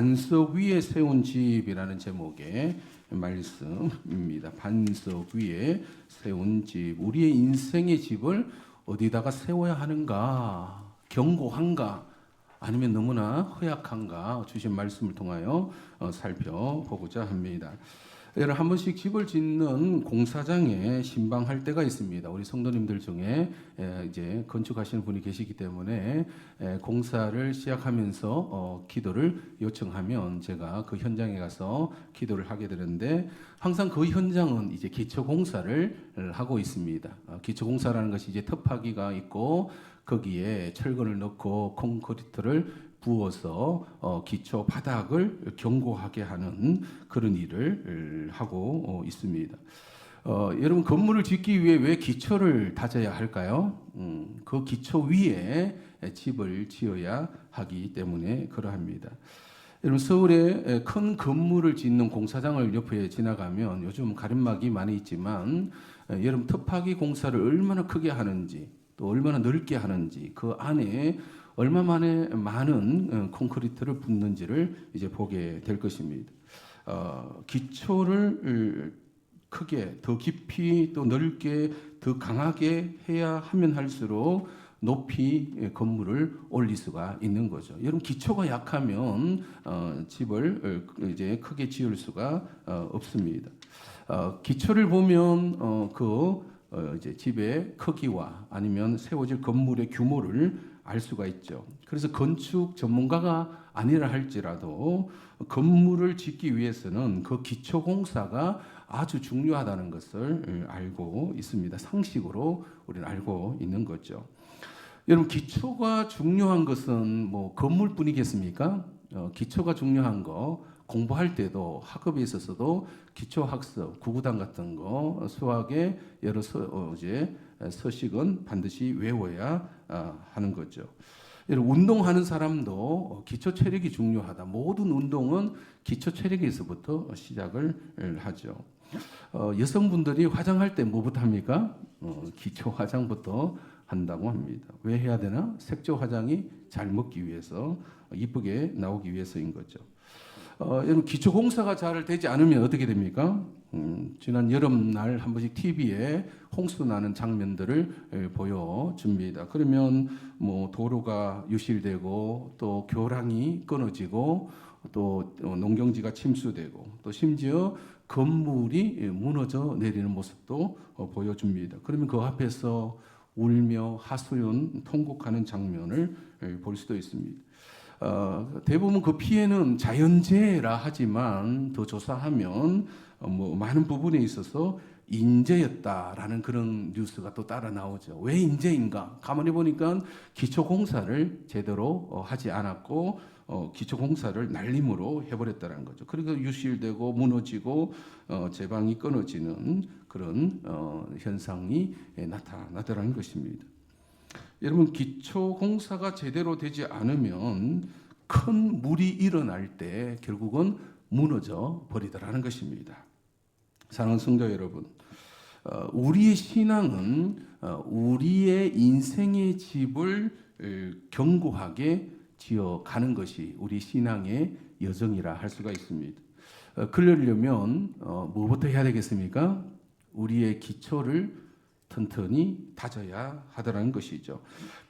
반석 위에 세운 집이라는 제목의 말씀입니다. 반석 위에 세운 집. 우리의 인생의 집을 어디다가 세워야 하는가? 견고한가? 아니면 너무나 허약한가? 주신 말씀을 통하여 살펴보고자 합니다. 여러분, 한 번씩 집을 짓는 공사장에 신방할 때가 있습니다. 우리 성도님들 중에 이제 건축하시는 분이 계시기 때문에 공사를 시작하면서 기도를 요청하면 제가 그 현장에 가서 기도를 하게 되는데, 항상 그 현장은 이제 기초 공사를 하고 있습니다. 기초 공사라는 것이 이제 터파기가 있고 거기에 철근을 넣고 콘크리트를 부어서 기초 바닥을 견고하게 하는 그런 일을 하고 있습니다. 여러분, 건물을 짓기 위해 왜 기초를 다져야 할까요? 그 기초 위에 집을 지어야 하기 때문에 그러합니다. 여러분, 서울에 큰 건물을 짓는 공사장을 옆에 지나가면 요즘 가림막이 많이 있지만, 여러분, 터파기 공사를 얼마나 크게 하는지 또 얼마나 넓게 하는지, 그 안에 얼마만에 많은 콘크리트를 붓는지를 이제 보게 될 것입니다. 기초를 크게, 더 깊이, 또 넓게, 더 강하게 해야 하면 할수록 높이 건물을 올릴 수가 있는 거죠. 여러분, 기초가 약하면 집을 이제 크게 지을 수가 없습니다. 기초를 보면 이제 집의 크기와 아니면 세워질 건물의 규모를 알 수가 있죠. 그래서 건축 전문가가 아니라 할지라도 건물을 짓기 위해서는 그 기초 공사가 아주 중요하다는 것을 알고 있습니다. 상식으로 우리는 알고 있는 거죠. 여러분, 기초가 중요한 것은 뭐 건물뿐이겠습니까? 기초가 중요한 거, 공부할 때도 학업에 있어서도 기초 학습, 구구단 같은 거, 수학의 여러 서식은 반드시 외워야 하는 거죠. 여러분, 운동하는 사람도 기초 체력이 중요하다. 모든 운동은 기초 체력에서부터 시작을 하죠. 여성분들이 화장할 때 뭐부터 합니까? 기초 화장부터 한다고 합니다. 왜 해야 되나? 색조 화장이 잘 먹기 위해서, 이쁘게 나오기 위해서인 거죠. 여러분, 기초 공사가 잘 되지 않으면 어떻게 됩니까? 지난 여름날 한 번씩 TV에 홍수 나는 장면들을 보여줍니다. 그러면 뭐 도로가 유실되고 또 교량이 끊어지고 또 농경지가 침수되고 또 심지어 건물이 무너져 내리는 모습도 보여줍니다. 그러면 그 앞에서 울며 하소연 통곡하는 장면을 볼 수도 있습니다. 대부분 그 피해는 자연재해라 하지만 더 조사하면 많은 부분에 있어서 인재였다라는 그런 뉴스가 또 따라 나오죠. 왜 인재인가? 가만히 보니까 기초 공사를 제대로 하지 않았고 기초 공사를 날림으로 해버렸다는 거죠. 그러니까 유실되고 무너지고 제방이 끊어지는 그런 현상이 나타나더라는 것입니다. 여러분, 기초 공사가 제대로 되지 않으면 큰 물이 일어날 때 결국은 무너져 버리더라는 것입니다. 사랑하는 성도 여러분, 우리의 신앙은 우리의 인생의 집을 견고하게 지어가는 것이 우리 신앙의 여정이라 할 수가 있습니다. 그러려면 뭐부터 해야 되겠습니까? 우리의 기초를 튼튼히 다져야 하더라는 것이죠.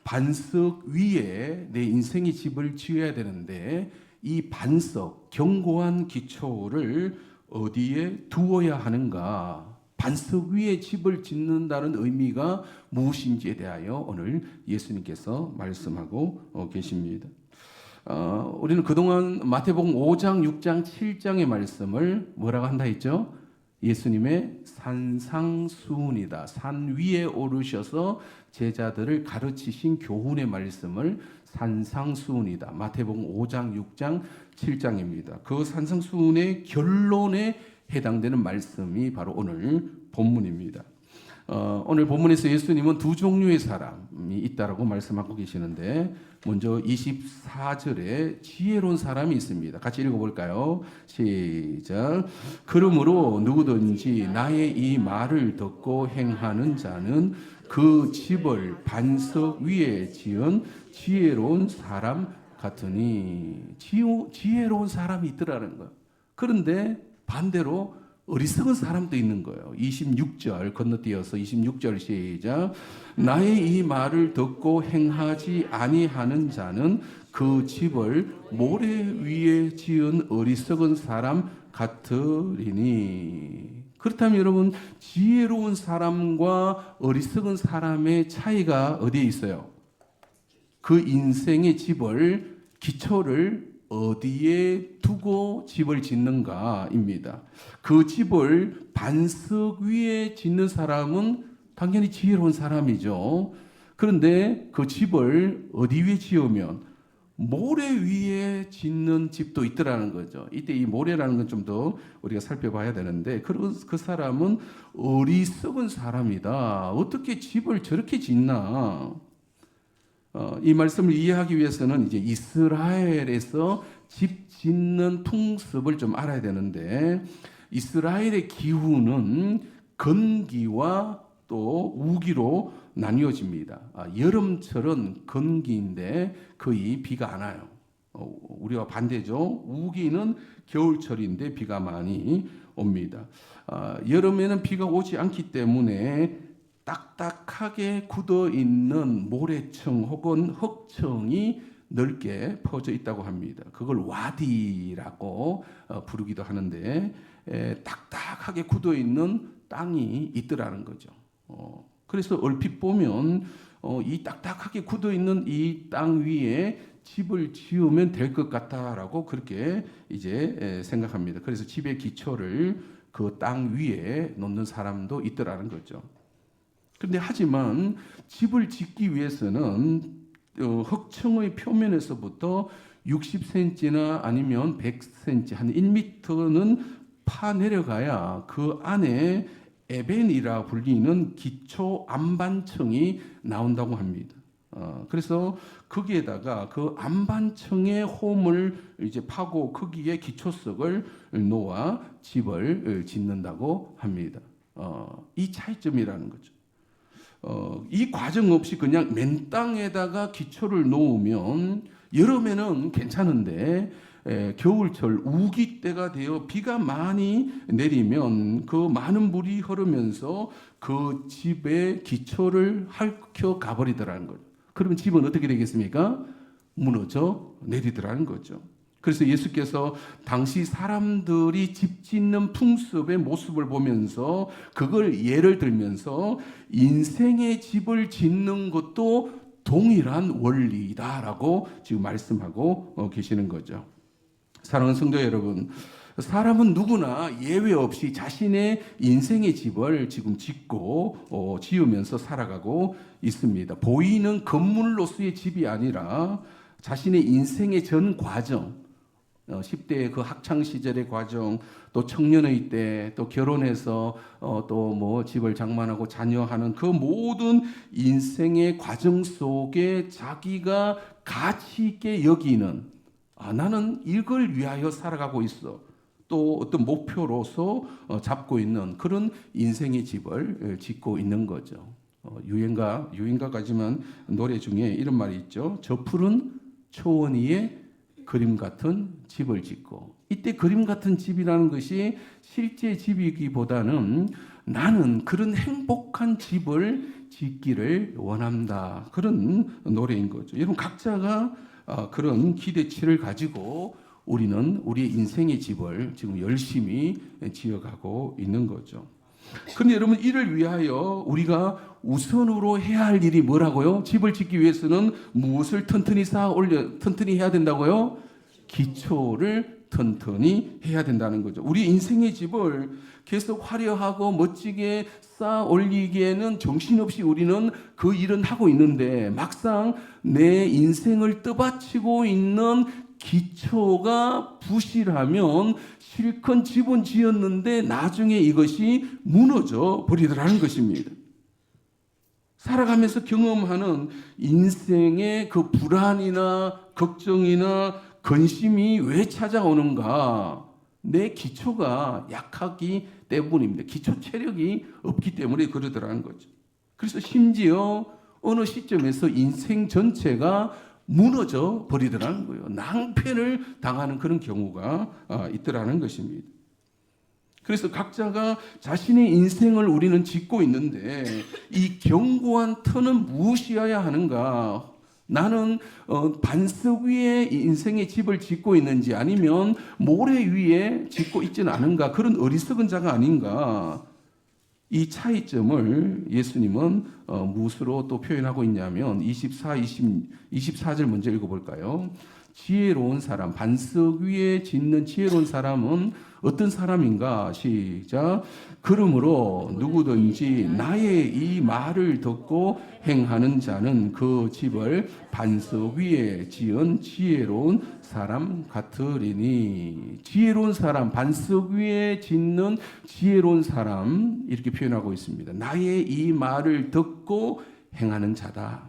반석 위에 내 인생의 집을 지어야 되는데, 이 반석, 견고한 기초를 어디에 두어야 하는가? 반석 위에 집을 짓는다는 의미가 무엇인지에 대하여 오늘 예수님께서 말씀하고 계십니다. 우리는 그동안 마태복음 5장, 6장, 7장의 말씀을 뭐라고 한다 했죠? 예수님의 산상수훈이다. 산 위에 오르셔서 제자들을 가르치신 교훈의 말씀을 산상수훈이다. 마태복음 5장, 6장, 7장입니다. 그 산상수훈의 결론에 해당되는 말씀이 바로 오늘 본문입니다. 오늘 본문에서 예수님은 두 종류의 사람이 있다라고 말씀하고 계시는데, 먼저 24절에 지혜로운 사람이 있습니다. 같이 읽어볼까요? 시작. 그러므로 누구든지 나의 이 말을 듣고 행하는 자는 그 집을 반석 위에 지은 지혜로운 사람 같으니 지혜로운 사람이 있더라는 거예요. 그런데 반대로 어리석은 사람도 있는 거예요. 26절 건너뛰어서 26절 시작. 나의 이 말을 듣고 행하지 아니하는 자는 그 집을 모래 위에 지은 어리석은 사람 같으리니. 그렇다면 여러분, 지혜로운 사람과 어리석은 사람의 차이가 어디에 있어요? 그 인생의 집을, 기초를 어디에 두고 집을 짓는가입니다. 그 집을 반석 위에 짓는 사람은 당연히 지혜로운 사람이죠. 그런데 그 집을 어디 위에 지으면 모래 위에 짓는 집도 있더라는 거죠. 이때 이 모래라는 건 좀 더 우리가 살펴봐야 되는데, 그 사람은 어리석은 사람이다. 어떻게 집을 저렇게 짓나? 이 말씀을 이해하기 위해서는 이제 이스라엘에서 집 짓는 풍습을 좀 알아야 되는데, 이스라엘의 기후는 건기와 또 우기로 나뉘어집니다. 여름철은 건기인데 거의 비가 안 와요. 우리와 반대죠. 우기는 겨울철인데 비가 많이 옵니다. 여름에는 비가 오지 않기 때문에 딱딱하게 굳어 있는 모래청 혹은 흙청이 넓게 퍼져 있다고 합니다. 그걸 와디라고 부르기도 하는데, 딱딱하게 굳어 있는 땅이 있더라는 거죠. 그래서 얼핏 보면 이 딱딱하게 굳어 있는 이 땅 위에 집을 지으면 될 것 같다라고 그렇게 이제 생각합니다. 그래서 집의 기초를 그 땅 위에 놓는 사람도 있더라는 거죠. 그런데 하지만 집을 짓기 위해서는 흙층의 표면에서부터 60cm나 아니면 100cm, 한 1m는 파 내려가야 그 안에 에벤이라 불리는 기초 안반층이 나온다고 합니다. 그래서 거기에다가 그 안반층의 홈을 이제 파고 거기에 기초석을 놓아 집을 짓는다고 합니다. 이 차이점이라는 거죠. 이 과정 없이 그냥 맨 땅에다가 기초를 놓으면 여름에는 괜찮은데, 겨울철 우기 때가 되어 비가 많이 내리면 그 많은 물이 흐르면서 그 집의 기초를 핥혀 가버리더라는 거죠. 그러면 집은 어떻게 되겠습니까? 무너져 내리더라는 거죠. 그래서 예수께서 당시 사람들이 집 짓는 풍습의 모습을 보면서 그걸 예를 들면서 인생의 집을 짓는 것도 동일한 원리다라고 지금 말씀하고 계시는 거죠. 사랑하는 성도 여러분, 사람은 누구나 예외 없이 자신의 인생의 집을 지금 짓고 지으면서 살아가고 있습니다. 보이는 건물로서의 집이 아니라 자신의 인생의 전 과정, 10대의 그 학창 시절의 과정, 또 청년의 때, 또 결혼해서 또 뭐 집을 장만하고 자녀하는 그 모든 인생의 과정 속에 자기가 가치 있게 여기는, 나는 이걸 위하여 살아가고 있어, 또 어떤 목표로서 잡고 있는 그런 인생의 집을 짓고 있는 거죠. 유행가까지만 노래 중에 이런 말이 있죠. 저 푸른 초원 위에 그림 같은 집을 짓고. 이때 그림 같은 집이라는 것이 실제 집이기보다는 나는 그런 행복한 집을 짓기를 원한다, 그런 노래인 거죠. 여러분, 각자가 그런 기대치를 가지고 우리는 우리의 인생의 집을 지금 열심히 지어가고 있는 거죠. 그런데 여러분, 이를 위하여 우리가 우선으로 해야 할 일이 뭐라고요? 집을 짓기 위해서는 무엇을 튼튼히 해야 된다고요? 기초를 튼튼히 해야 된다는 거죠. 우리 인생의 집을 계속 화려하고 멋지게 쌓아 올리기에는 정신없이 우리는 그 일은 하고 있는데, 막상 내 인생을 떠받치고 있는 기초가 부실하면 실컷 집은 지었는데 나중에 이것이 무너져 버리더라는 것입니다. 살아가면서 경험하는 인생의 그 불안이나 걱정이나 근심이 왜 찾아오는가? 내 기초가 약하기 때문입니다. 기초 체력이 없기 때문에 그러더라는 거죠. 그래서 심지어 어느 시점에서 인생 전체가 무너져 버리더라는 거예요. 낭패를 당하는 그런 경우가 있더라는 것입니다. 그래서 각자가 자신의 인생을 우리는 짓고 있는데 이 견고한 터는 무엇이어야 하는가? 나는 반석 위에 인생의 집을 짓고 있는지 아니면 모래 위에 짓고 있지는 않은가? 그런 어리석은 자가 아닌가? 이 차이점을 예수님은 무엇으로 또 표현하고 있냐면 24절 먼저 읽어볼까요? 지혜로운 사람, 반석 위에 짓는 지혜로운 사람은 어떤 사람인가? 시작. 그러므로 누구든지 나의 이 말을 듣고 행하는 자는 그 집을 반석 위에 지은 지혜로운 사람 같으리니. 지혜로운 사람, 반석 위에 짓는 지혜로운 사람, 이렇게 표현하고 있습니다. 나의 이 말을 듣고 행하는 자다.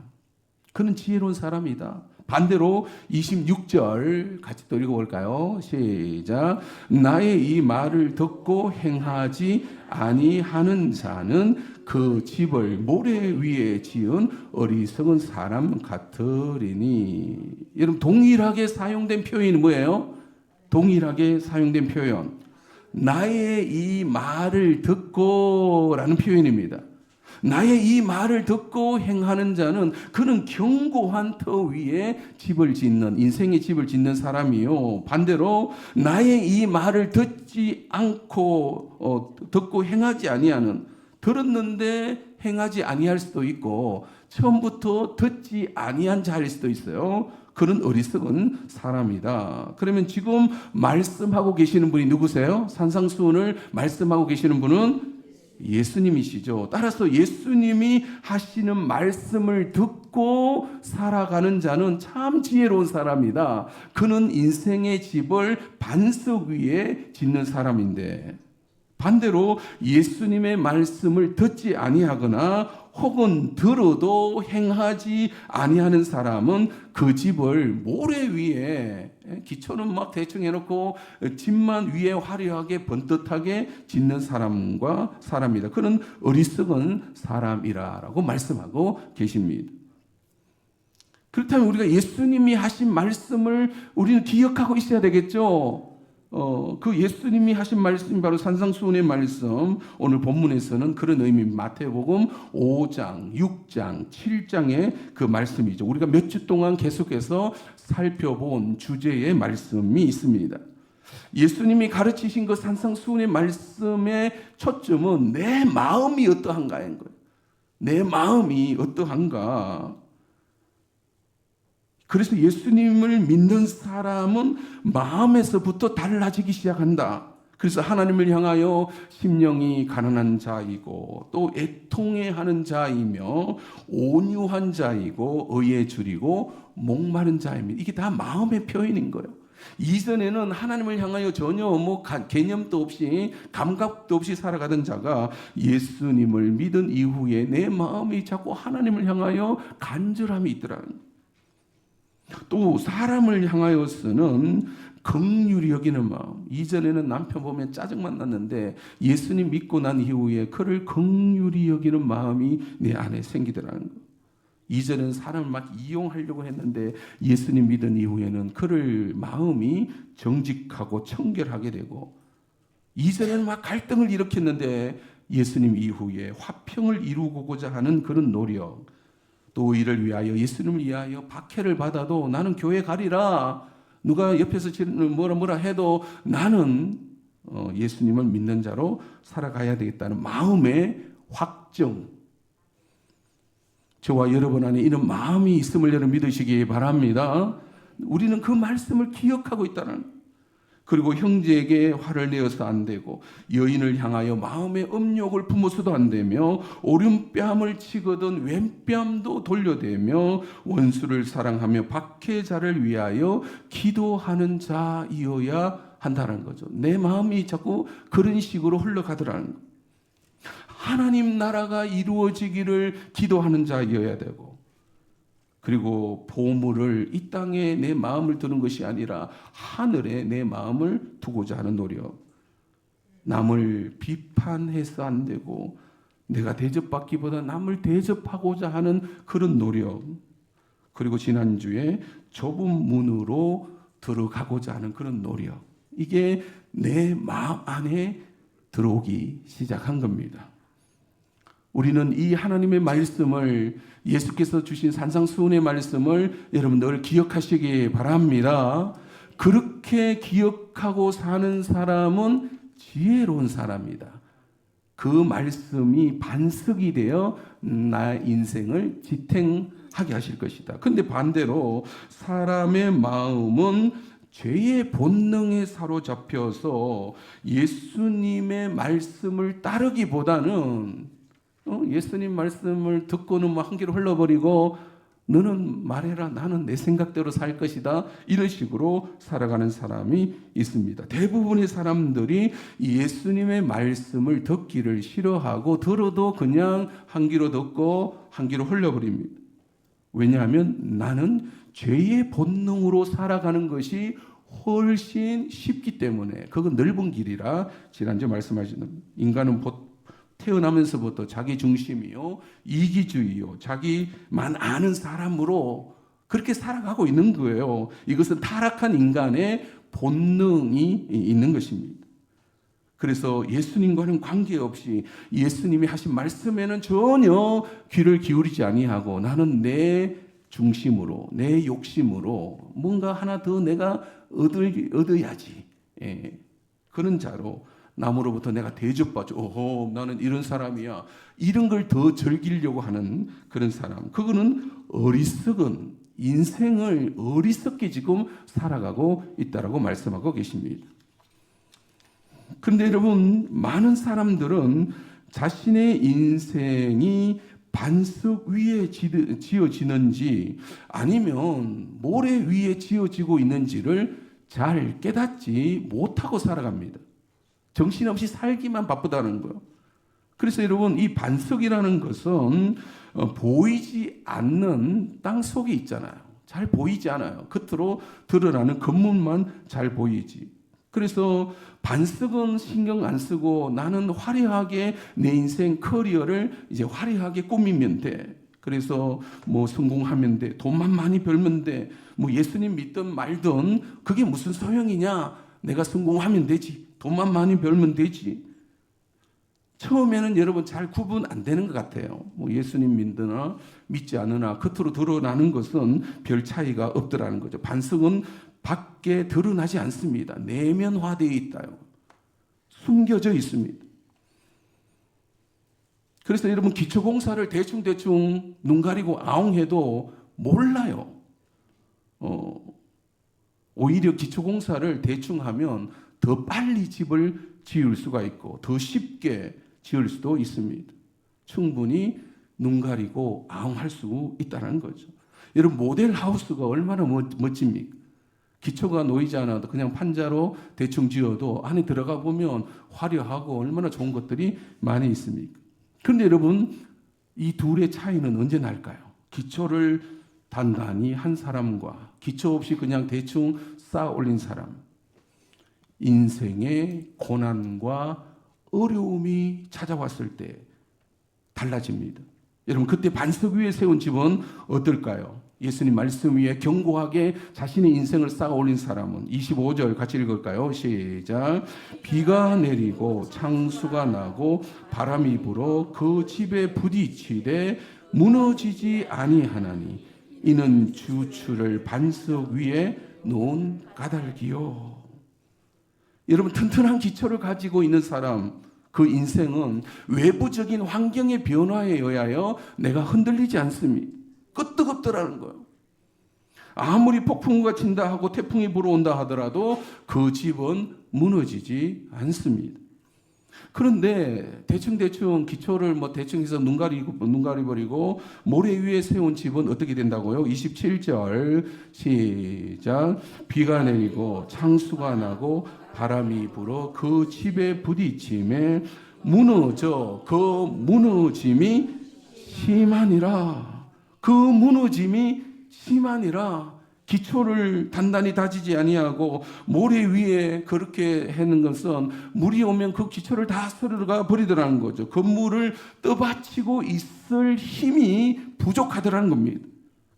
그는 지혜로운 사람이다. 반대로 26절 같이 또 읽어볼까요? 시작. 나의 이 말을 듣고 행하지 아니하는 자는 그 집을 모래 위에 지은 어리석은 사람 같으리니. 여러분, 동일하게 사용된 표현이 뭐예요? 동일하게 사용된 표현. 나의 이 말을 듣고 라는 표현입니다. 나의 이 말을 듣고 행하는 자는 그는 견고한 터 위에 집을 짓는, 인생의 집을 짓는 사람이요. 반대로 나의 이 말을 듣지 않고 듣고 행하지 아니하는, 들었는데 행하지 아니할 수도 있고 처음부터 듣지 아니한 자일 수도 있어요. 그런 어리석은 사람이다. 그러면 지금 말씀하고 계시는 분이 누구세요? 산상수훈을 말씀하고 계시는 분은 예수님이시죠. 따라서 예수님이 하시는 말씀을 듣고 살아가는 자는 참 지혜로운 사람이다. 그는 인생의 집을 반석 위에 짓는 사람인데, 반대로 예수님의 말씀을 듣지 아니하거나 혹은 들어도 행하지 아니하는 사람은 그 집을 모래 위에, 기초는 막 대충 해놓고 집만 위에 화려하게 번듯하게 짓는 사람이다. 그는 어리석은 사람이라고 말씀하고 계십니다. 그렇다면 우리가 예수님이 하신 말씀을 우리는 기억하고 있어야 되겠죠. 그 예수님이 하신 말씀이 바로 산상수훈의 말씀, 오늘 본문에서는 그런 의미, 마태복음 5장, 6장, 7장의 그 말씀이죠. 우리가 몇 주 동안 계속해서 살펴본 주제의 말씀이 있습니다. 예수님이 가르치신 그 산상수훈의 말씀의 초점은 내 마음이 어떠한가인 거예요. 내 마음이 어떠한가. 그래서 예수님을 믿는 사람은 마음에서부터 달라지기 시작한다. 그래서 하나님을 향하여 심령이 가난한 자이고 또 애통해하는 자이며 온유한 자이고 의에 줄이고 목마른 자입니다. 이게 다 마음의 표현인 거예요. 이전에는 하나님을 향하여 전혀 개념도 없이 감각도 없이 살아가던 자가 예수님을 믿은 이후에 내 마음이 자꾸 하나님을 향하여 간절함이 있더라는 거예요. 또 사람을 향하여서는 긍휼히 여기는 마음. 이전에는 남편 보면 짜증만 났는데 예수님 믿고 난 이후에 그를 긍휼히 여기는 마음이 내 안에 생기더라는 거예요. 이전에는 사람을 막 이용하려고 했는데 예수님 믿은 이후에는 그를 마음이 정직하고 청결하게 되고, 이전에는 막 갈등을 일으켰는데 예수님 이후에 화평을 이루고자 하는 그런 노력, 또 이를 위하여 예수님을 위하여 박해를 받아도 나는 교회 가리라, 누가 옆에서 뭐라 해도 나는 예수님을 믿는 자로 살아가야 되겠다는 마음의 확정, 저와 여러분 안에 이런 마음이 있음을 여러분 믿으시기 바랍니다. 우리는 그 말씀을 기억하고 있다는, 그리고 형제에게 화를 내어서 안 되고 여인을 향하여 마음의 음욕을 품어서도 안 되며 오른뺨을 치거든 왼뺨도 돌려대며 원수를 사랑하며 박해자를 위하여 기도하는 자이어야 한다는 거죠. 내 마음이 자꾸 그런 식으로 흘러가더라는 거예요. 하나님 나라가 이루어지기를 기도하는 자이어야 되고, 그리고 보물을 이 땅에 내 마음을 두는 것이 아니라 하늘에 내 마음을 두고자 하는 노력. 남을 비판해서 안 되고 내가 대접받기보다 남을 대접하고자 하는 그런 노력. 그리고 지난주에 좁은 문으로 들어가고자 하는 그런 노력, 이게 내 마음 안에 들어오기 시작한 겁니다. 우리는 이 하나님의 말씀을, 예수께서 주신 산상수훈의 말씀을 여러분 늘 기억하시기 바랍니다. 그렇게 기억하고 사는 사람은 지혜로운 사람이다. 그 말씀이 반석이 되어 나의 인생을 지탱하게 하실 것이다. 근데 반대로 사람의 마음은 죄의 본능에 사로잡혀서 예수님의 말씀을 따르기보다는 예수님 말씀을 듣고는 한 길로 흘러버리고 너는 말해라, 나는 내 생각대로 살 것이다, 이런 식으로 살아가는 사람이 있습니다. 대부분의 사람들이 예수님의 말씀을 듣기를 싫어하고 들어도 그냥 한 귀로 듣고 한 귀로 흘려버립니다. 왜냐하면 나는 죄의 본능으로 살아가는 것이 훨씬 쉽기 때문에. 그건 넓은 길이라 지난주에 말씀하신, 인간은 태어나면서부터 자기 중심이요, 이기주의요, 자기만 아는 사람으로 그렇게 살아가고 있는 거예요. 이것은 타락한 인간의 본능이 있는 것입니다. 그래서 예수님과는 관계없이 예수님이 하신 말씀에는 전혀 귀를 기울이지 아니하고 나는 내 중심으로, 내 욕심으로 뭔가 하나 더 내가 얻어야지, 그런 자로, 남으로부터 내가 대접받죠. 오호, 나는 이런 사람이야, 이런 걸 더 즐기려고 하는 그런 사람, 그거는 어리석은, 인생을 어리석게 지금 살아가고 있다라고 말씀하고 계십니다. 그런데 여러분, 많은 사람들은 자신의 인생이 반석 위에 지어지는지 아니면 모래 위에 지어지고 있는지를 잘 깨닫지 못하고 살아갑니다. 정신없이 살기만 바쁘다는 거예요. 그래서 여러분, 이 반석이라는 것은 보이지 않는 땅 속에 있잖아요. 잘 보이지 않아요. 겉으로 드러나는 겉문만 잘 보이지. 그래서 반석은 신경 안 쓰고 나는 화려하게 내 인생 커리어를 이제 화려하게 꾸미면 돼. 그래서 뭐 성공하면 돼. 돈만 많이 벌면 돼. 뭐 예수님 믿든 말든 그게 무슨 소용이냐. 내가 성공하면 되지. 돈만 많이 벌면 되지. 처음에는 여러분 잘 구분 안 되는 것 같아요. 뭐 예수님 믿으나 믿지 않으나 겉으로 드러나는 것은 별 차이가 없더라는 거죠. 반석은 밖에 드러나지 않습니다. 내면화되어 있다요. 숨겨져 있습니다. 그래서 여러분 기초공사를 대충 눈 가리고 아웅해도 몰라요. 오히려 기초공사를 대충 하면 더 빨리 집을 지을 수가 있고 더 쉽게 지을 수도 있습니다. 충분히 눈 가리고 아웅할 수 있다는 거죠. 여러분 모델 하우스가 얼마나 멋집니까? 기초가 놓이지 않아도 그냥 판자로 대충 지어도 안에 들어가 보면 화려하고 얼마나 좋은 것들이 많이 있습니까? 그런데 여러분 이 둘의 차이는 언제 날까요? 기초를 단단히 한 사람과 기초 없이 그냥 대충 쌓아 올린 사람. 인생의 고난과 어려움이 찾아왔을 때 달라집니다. 여러분 그때 반석 위에 세운 집은 어떨까요? 예수님 말씀 위에 견고하게 자신의 인생을 쌓아 올린 사람은 25절 같이 읽을까요? 시작. 비가 내리고 창수가 나고 바람이 불어 그 집에 부딪히되 무너지지 아니하나니 이는 주추를 반석 위에 놓은 까닭이요. 여러분 튼튼한 기초를 가지고 있는 사람, 그 인생은 외부적인 환경의 변화에 의하여 내가 흔들리지 않습니다. 끄떡없더라는 거예요. 아무리 폭풍우가 친다 하고 태풍이 불어온다 하더라도 그 집은 무너지지 않습니다. 그런데 대충 기초를 대충 해서 눈 가리버리고 모래 위에 세운 집은 어떻게 된다고요? 27절 시작. 비가 내리고 창수가 나고 바람이 불어 그 집에 부딪힘에 무너져 그 무너짐이 심하니라. 그 무너짐이 심하니라. 기초를 단단히 다지지 아니하고 모래 위에 그렇게 하는 것은 물이 오면 그 기초를 다 쓸어가 버리더라는 거죠. 건물을 떠받치고 있을 힘이 부족하더라는 겁니다.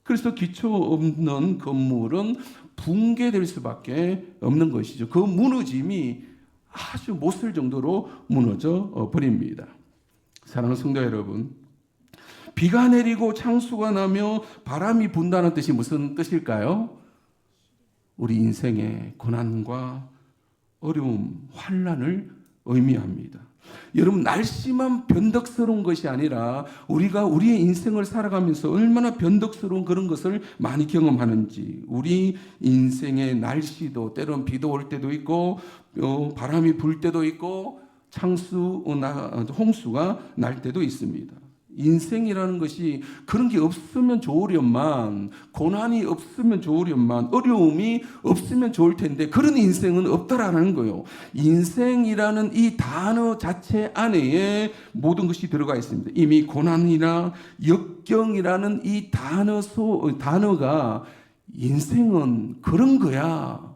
그래서 기초 없는 건물은 붕괴될 수밖에 없는 것이죠. 그 무너짐이 아주 못쓸 정도로 무너져 버립니다. 사랑하는 성도 여러분, 비가 내리고 창수가 나며 바람이 분다는 뜻이 무슨 뜻일까요? 우리 인생의 고난과 어려움, 환난을 의미합니다. 여러분, 날씨만 변덕스러운 것이 아니라 우리가 우리의 인생을 살아가면서 얼마나 변덕스러운 그런 것을 많이 경험하는지, 우리 인생의 날씨도 때론 비도 올 때도 있고 바람이 불 때도 있고 홍수가 날 때도 있습니다. 인생이라는 것이 그런 게 없으면 좋으련만, 고난이 없으면 좋으련만, 어려움이 없으면 좋을 텐데 그런 인생은 없다라는 거예요. 인생이라는 이 단어 자체 안에 모든 것이 들어가 있습니다. 이미 고난이나 역경이라는 이 단어가 인생은 그런 거야,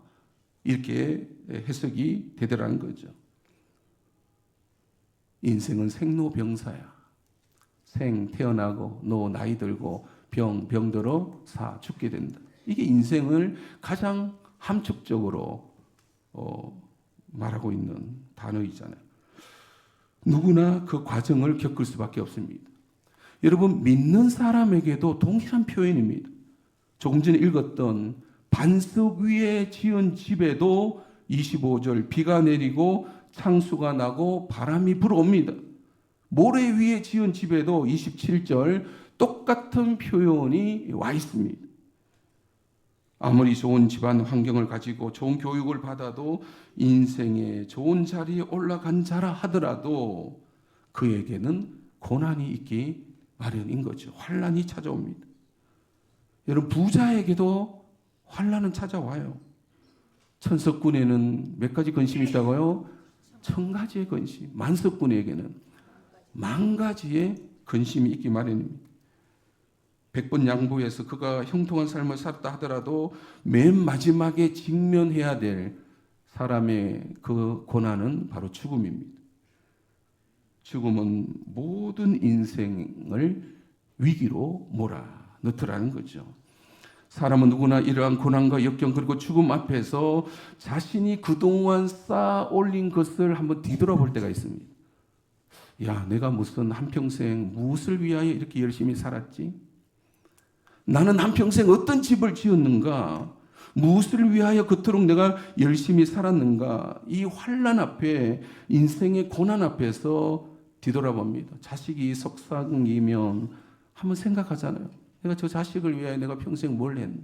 이렇게 해석이 되더라는 거죠. 인생은 생로병사야. 생, 태어나고, 노, 나이 들고, 병들어, 사, 죽게 된다. 이게 인생을 가장 함축적으로 말하고 있는 단어이잖아요. 누구나 그 과정을 겪을 수밖에 없습니다. 여러분, 믿는 사람에게도 동일한 표현입니다. 조금 전에 읽었던 반석 위에 지은 집에도 25절 비가 내리고 창수가 나고 바람이 불어옵니다. 모래 위에 지은 집에도 27절 똑같은 표현이 와 있습니다. 아무리 좋은 집안 환경을 가지고 좋은 교육을 받아도 인생의 좋은 자리에 올라간 자라 하더라도 그에게는 고난이 있기 마련인 거죠. 환난이 찾아옵니다. 여러분, 부자에게도 환난은 찾아와요. 천석군에는 몇 가지 근심이 있다고요? 1000가지의 근심. 만석군에게는 10,000가지의 근심이 있기 마련입니다. 100번 양보해서 그가 형통한 삶을 살았다 하더라도 맨 마지막에 직면해야 될 사람의 그 고난은 바로 죽음입니다. 죽음은 모든 인생을 위기로 몰아넣더라는 거죠. 사람은 누구나 이러한 고난과 역경 그리고 죽음 앞에서 자신이 그동안 쌓아 올린 것을 한번 뒤돌아볼 때가 있습니다. 야, 내가 무슨 한평생 무엇을 위하여 이렇게 열심히 살았지? 나는 한평생 어떤 집을 지었는가? 무엇을 위하여 그토록 내가 열심히 살았는가? 이 환난 앞에, 인생의 고난 앞에서 뒤돌아봅니다. 자식이 속삭이면 한번 생각하잖아요. 내가 저 자식을 위하여 내가 평생 뭘 했나?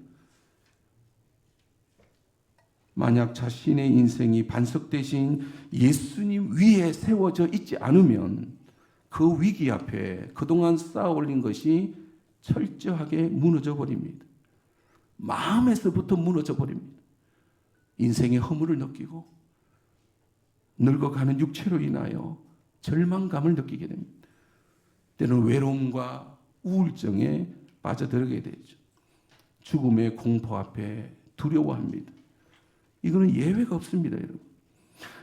만약 자신의 인생이 반석 대신 예수님 위에 세워져 있지 않으면 그 위기 앞에 그동안 쌓아 올린 것이 철저하게 무너져 버립니다. 마음에서부터 무너져 버립니다. 인생의 허물을 느끼고 늙어가는 육체로 인하여 절망감을 느끼게 됩니다. 때로는 외로움과 우울증에 빠져들게 되죠. 죽음의 공포 앞에 두려워합니다. 이거는 예외가 없습니다, 여러분.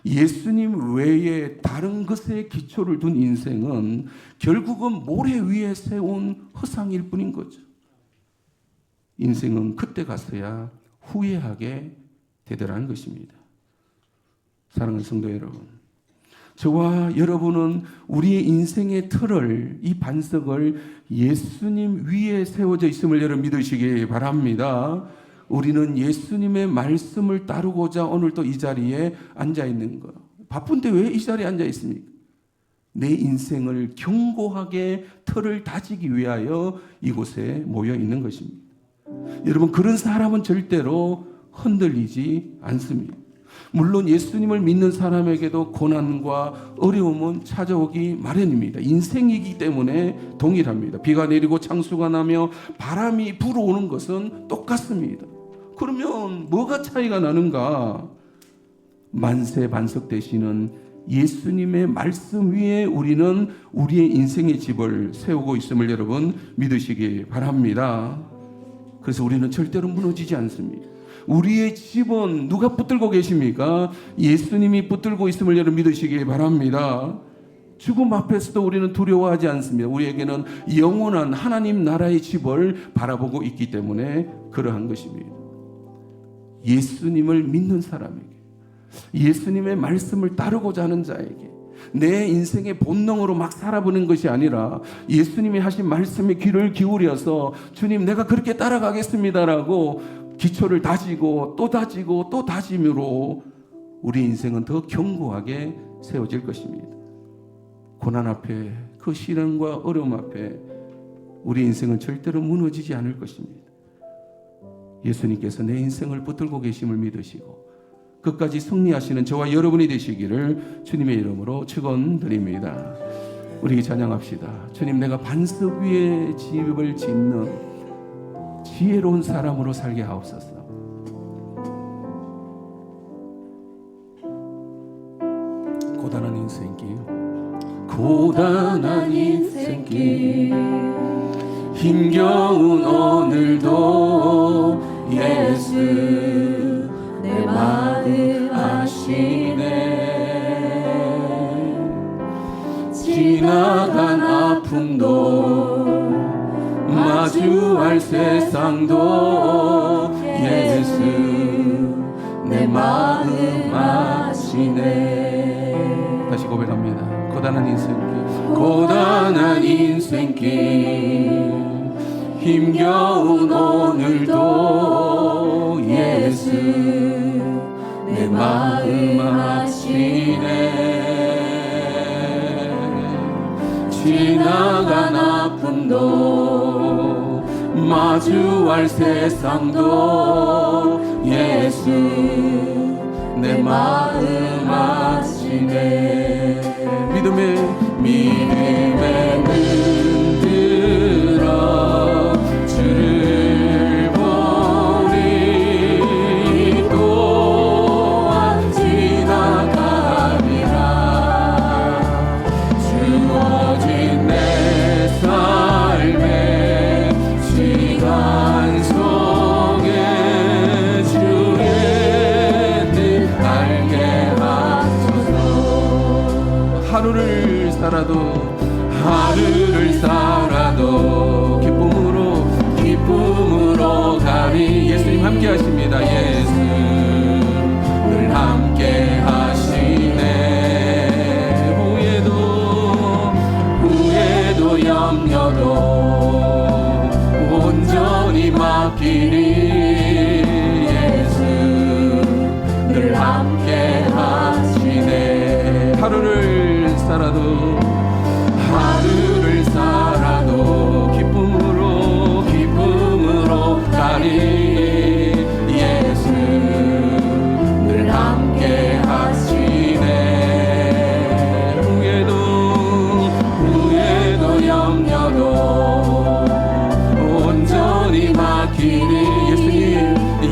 예수님 외에 다른 것에 기초를 둔 인생은 결국은 모래 위에 세운 허상일 뿐인 거죠. 인생은 그때 가서야 후회하게 되더라는 것입니다. 사랑하는 성도 여러분, 저와 여러분은 우리의 인생의 틀을, 이 반석을 예수님 위에 세워져 있음을 여러분 믿으시기 바랍니다. 우리는 예수님의 말씀을 따르고자 오늘 또 이 자리에 앉아 있는 거. 바쁜데 왜 이 자리에 앉아 있습니까? 내 인생을 견고하게 틀을 다지기 위하여 이곳에 모여 있는 것입니다. 여러분, 그런 사람은 절대로 흔들리지 않습니다. 물론 예수님을 믿는 사람에게도 고난과 어려움은 찾아오기 마련입니다. 인생이기 때문에 동일합니다. 비가 내리고 창수가 나며 바람이 불어오는 것은 똑같습니다. 그러면 뭐가 차이가 나는가? 만세 반석 되시는 예수님의 말씀 위에 우리는 우리의 인생의 집을 세우고 있음을 여러분 믿으시기 바랍니다. 그래서 우리는 절대로 무너지지 않습니다. 우리의 집은 누가 붙들고 계십니까? 예수님이 붙들고 있음을 여러분 믿으시기 바랍니다. 죽음 앞에서도 우리는 두려워하지 않습니다. 우리에게는 영원한 하나님 나라의 집을 바라보고 있기 때문에 그러한 것입니다. 예수님을 믿는 사람에게, 예수님의 말씀을 따르고자 하는 자에게, 내 인생의 본능으로 막 살아보는 것이 아니라 예수님이 하신 말씀에 귀를 기울여서 주님 내가 그렇게 따라가겠습니다라고 기초를 다지고 또 다지고 또 다짐으로 우리 인생은 더 견고하게 세워질 것입니다. 고난 앞에, 그 시련과 어려움 앞에 우리 인생은 절대로 무너지지 않을 것입니다. 예수님께서 내 인생을 붙들고 계심을 믿으시고 끝까지 승리하시는 저와 여러분이 되시기를 주님의 이름으로 축원드립니다. 우리 찬양합시다. 주님, 내가 반석 위에 집을 짓는 지혜로운 사람으로 살게 하옵소서. 고단한 인생길, 고단한 인생길, 힘겨운 오늘도 예수 내 마음 아시네. 지나간 아픔도 마주할 세상도 예수 내 마음 아시네. 다시 고백합니다. 고단한 인생길, 고단한 인생길, 힘겨운 오늘도 예수 내 마음 아시네. 지나간 아픔도 마주할 세상도 예수 내 마음 아시네. 믿음에 흔들어 주를 보리. 또한 지나가리라. 주어진 내 삶의 시간 속에 주의 뜻 알게 하소서. 하루를 살아도 기쁨으로 가리. 예수님 함께 하십니다. 예수 늘 함께 하시네. 후회도 염려도 온전히 맡기니 예수 늘 함께 하시네. 하루를 살아도 기쁨으로 가리. 예수 늘 함께 하시네. 후회도 염려도 온전히 맡기니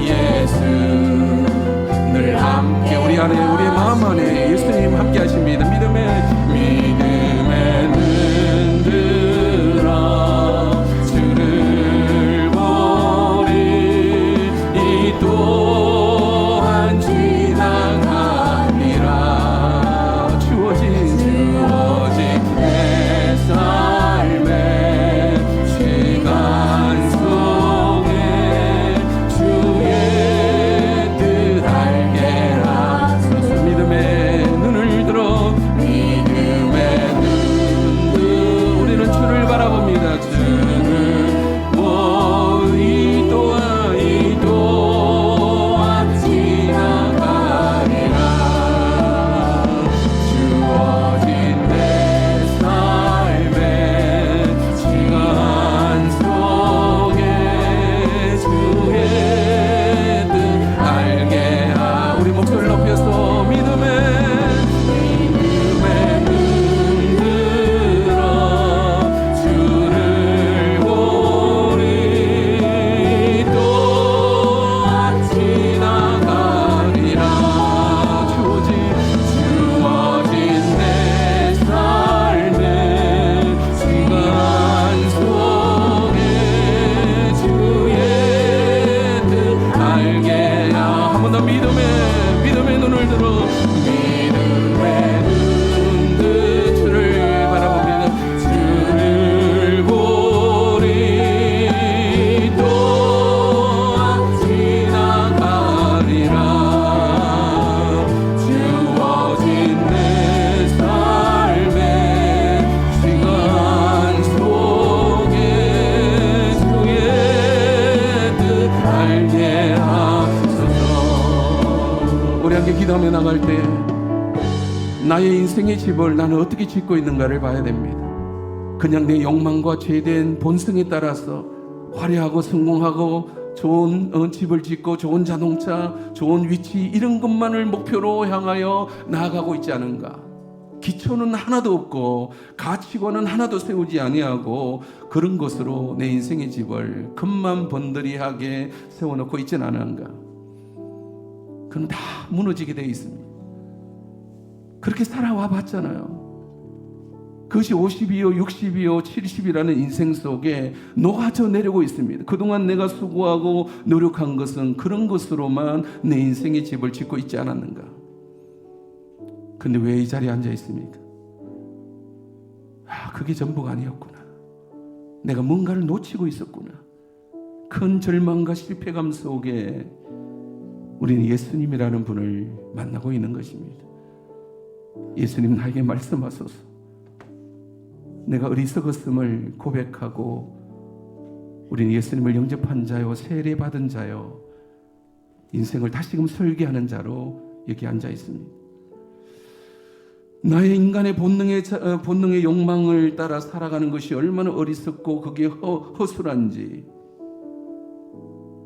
예수 늘 함께, 우리 안에, 우리의 마음 안에 예수님 함께 하십니다. 믿음에 흔들어 주를 보리. 이 또한 지나가리라. 주어진 내 삶의 시간 속에 주의 뜻 알게 하소서. 믿음의 눈을 들어 때 나의 인생의 집을 나는 어떻게 짓고 있는가를 봐야 됩니다. 그냥 내 욕망과 죄된 본성에 따라서 화려하고 성공하고 좋은 집을 짓고 좋은 자동차, 좋은 위치 이런 것만을 목표로 향하여 나아가고 있지 않은가. 기초는 하나도 없고 가치관은 하나도 세우지 아니하고 그런 것으로 내 인생의 집을 금만 번들이하게 세워놓고 있지는 않은가. 그건 다 무너지게 되어 있습니다. 그렇게 살아와 봤잖아요. 그것이 50이요 60이요 70이라는 인생 속에 녹아져 내려고 있습니다. 그동안 내가 수고하고 노력한 것은 그런 것으로만 내 인생의 집을 짓고 있지 않았는가. 근데 왜 이 자리에 앉아 있습니까? 그게 전부가 아니었구나. 내가 뭔가를 놓치고 있었구나. 큰 절망과 실패감 속에 우리는 예수님이라는 분을 만나고 있는 것입니다. 예수님 나에게 말씀하소서. 내가 어리석었음을 고백하고 우리는 예수님을 영접한 자요 세례받은 자요 인생을 다시금 설계하는 자로 여기 앉아 있습니다. 나의 인간의 본능의 욕망을 따라 살아가는 것이 얼마나 어리석고 그게 허술한지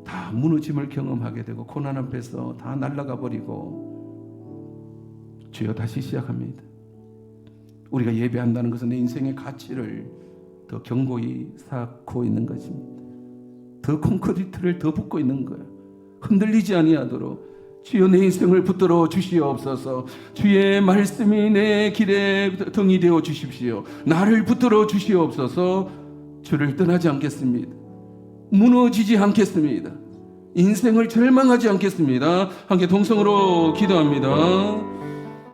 다 무너짐을 경험하게 되고 고난 앞에서 다 날아가 버리고 주여 다시 시작합니다. 우리가 예배한다는 것은 내 인생의 가치를 더 견고히 쌓고 있는 것입니다. 더 콘크리트를 더 붓고 있는 거예요. 흔들리지 아니하도록 주여 내 인생을 붙들어 주시옵소서. 주의 말씀이 내 길에 등이 되어 주십시오. 나를 붙들어 주시옵소서. 주를 떠나지 않겠습니다. 무너지지 않겠습니다. 인생을 절망하지 않겠습니다. 함께 동성으로 기도합니다.